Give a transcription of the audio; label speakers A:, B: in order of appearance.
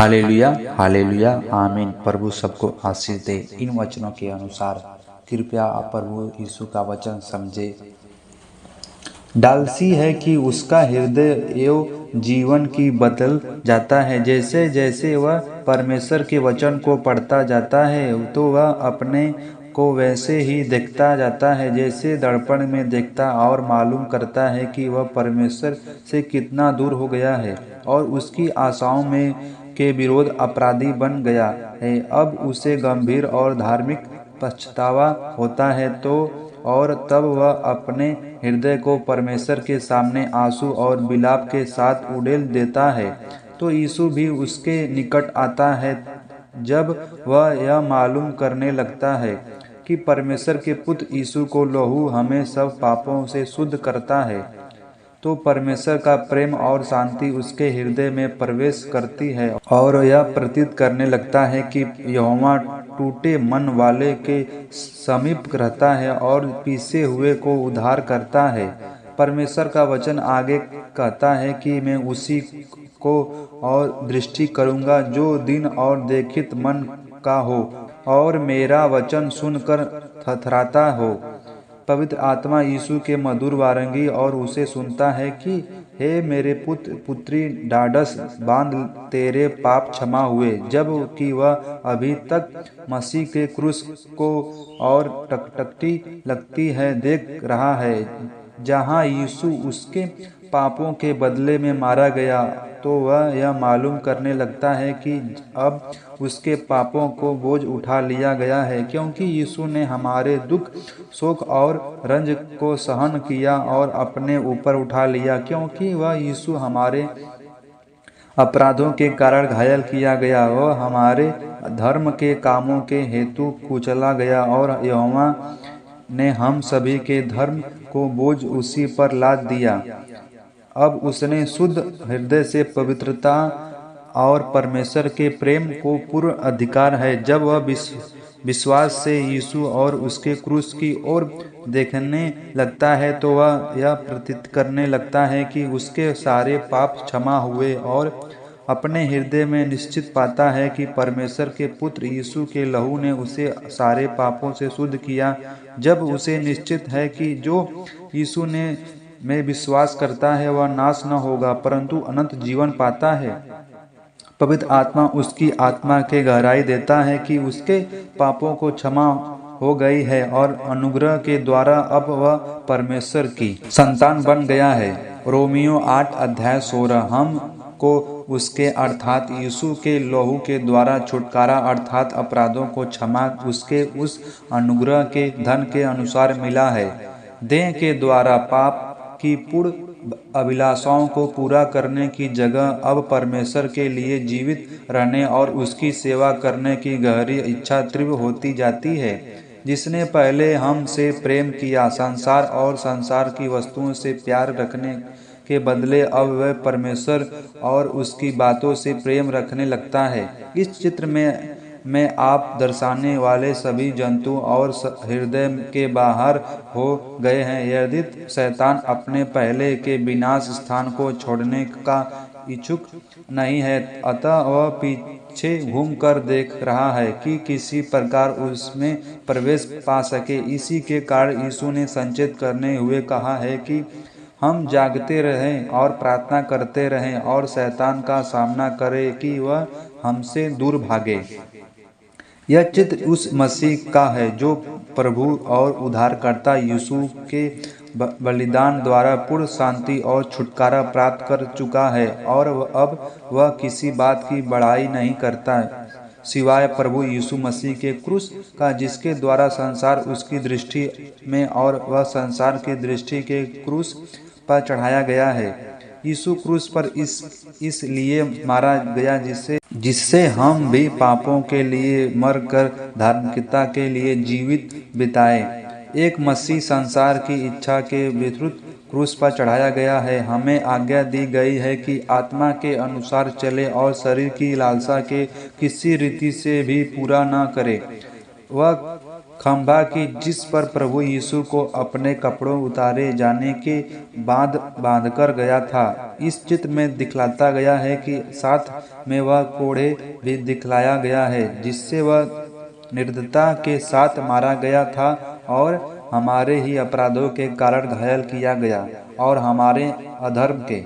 A: Hallelujah, hallelujah, आमीन। प्रभु सबको आशीष दे। इन वचनों के अनुसार कृपया प्रभु यीशु का वचन समझे। डालसी है कि उसका हृदय एवं जीवन की बदल जाता है। जैसे जैसे वह परमेश्वर के वचन को पढ़ता जाता है तो वह अपने को वैसे ही देखता जाता है जैसे दर्पण में देखता और मालूम करता है कि वह परमेश्वर से कितना दूर हो गया है और उसकी आशाओं में के विरोध अपराधी बन गया है। अब उसे गंभीर और धार्मिक पछतावा होता है और तब वह अपने हृदय को परमेश्वर के सामने आंसू और विलाप के साथ उड़ेल देता है। तो यीशु भी उसके निकट आता है जब वह यह मालूम करने लगता है कि परमेश्वर के पुत्र यीशु को लहू हमें सब पापों से शुद्ध करता है। तो परमेश्वर का प्रेम और शांति उसके हृदय में प्रवेश करती है और यह प्रतीत करने लगता है कि यहोवा टूटे मन वाले के समीप रहता है और पीसे हुए को उद्धार करता है। परमेश्वर का वचन आगे कहता है कि मैं उसी को और दृष्टि करूंगा जो दिन और देखित मन का हो और मेरा वचन सुनकर थरथराता हो। पवित्र आत्मा यीशु के मधुर वारंगी और उसे सुनता है कि हे मेरे पुत्र पुत्री, ढाढ़स बांध, तेरे पाप क्षमा हुए। जब कि वह अभी तक मसीह के क्रूस को और टकटकी लगती है देख रहा है जहां यीशु उसके पापों के बदले में मारा गया, तो वह यह मालूम करने लगता है कि अब उसके पापों को बोझ उठा लिया गया है, क्योंकि यीशु ने हमारे दुख, शोक और रंज को सहन किया और अपने ऊपर उठा लिया। क्योंकि वह यीशु हमारे अपराधों के कारण घायल किया गया, वह हमारे धर्म के कामों के हेतु कुचला गया और यहोवा ने हम सभी के धर्म को बोझ उसी पर लाद दिया। अब उसने शुद्ध हृदय से पवित्रता और परमेश्वर के प्रेम को पूर्ण अधिकार है। जब वह विश्वास से यीशु और उसके क्रूस की ओर देखने लगता है तो वह यह प्रतीत करने लगता है कि उसके सारे पाप क्षमा हुए और अपने हृदय में निश्चित पाता है कि परमेश्वर के पुत्र यीशु के लहू ने उसे सारे पापों से शुद्ध किया। जब उसे निश्चित है कि जो यीशु ने में विश्वास करता है वह नाश न होगा परंतु अनंत जीवन पाता है, पवित्र आत्मा उसकी आत्मा के गहराई देता है कि उसके पापों को क्षमा हो गई है और अनुग्रह के द्वारा अब वह परमेश्वर की संतान बन गया है। रोमियो 8:16 हम को उसके अर्थात यीशु के लहू के द्वारा छुटकारा अर्थात अपराधों को क्षमा उसके उस अनुग्रह के धन के अनुसार मिला है। देह के द्वारा पाप की पूर्ण अभिलाषाओं को पूरा करने की जगह अब परमेश्वर के लिए जीवित रहने और उसकी सेवा करने की गहरी इच्छा तीव्र होती जाती है। जिसने पहले हमसे प्रेम किया, संसार और संसार की वस्तुओं से प्यार रखने के बदले अब वह परमेश्वर और उसकी बातों से प्रेम रखने लगता है। इस चित्र में आप दर्शाने वाले सभी जंतु और हृदय के बाहर हो गए हैं। यदि शैतान अपने पहले के विनाश स्थान को छोड़ने का इच्छुक नहीं है, अतः वह पीछे घूमकर देख रहा है कि किसी प्रकार उसमें प्रवेश पा सके। इसी के कारण यीशु ने संचेत करने हुए कहा है कि हम जागते रहें और प्रार्थना करते रहें और शैतान का सामना करें कि वह हमसे दूर भागे। यह चित्र उस मसीह का है जो प्रभु और उद्धारकर्ता यीशु के बलिदान द्वारा पूर्ण शांति और छुटकारा प्राप्त कर चुका है और अब वह किसी बात की बड़ाई नहीं करता सिवाय प्रभु यीशु मसीह के क्रूस का, जिसके द्वारा संसार उसकी दृष्टि में और वह संसार की दृष्टि के क्रूस पर चढ़ाया गया है। यीशु क्रूस पर इसलिए मारा गया जिससे हम भी पापों के लिए मरकर धार्मिकता के लिए जीवित बिताए। एक मसीह संसार की इच्छा के विरुद्ध क्रूस पर चढ़ाया गया है। हमें आज्ञा दी गई है कि आत्मा के अनुसार चले और शरीर की लालसा के किसी रीति से भी पूरा न करे। वह खंभा की जिस पर प्रभु यीशु को अपने कपड़ों उतारे जाने के बाद बांधकर गया था। इस चित्र में दिखलाता गया है कि साथ में वह कोड़े भी दिखलाया गया है जिससे वह निर्दयता के साथ मारा गया था और हमारे ही अपराधों के कारण घायल किया गया और हमारे अधर्म के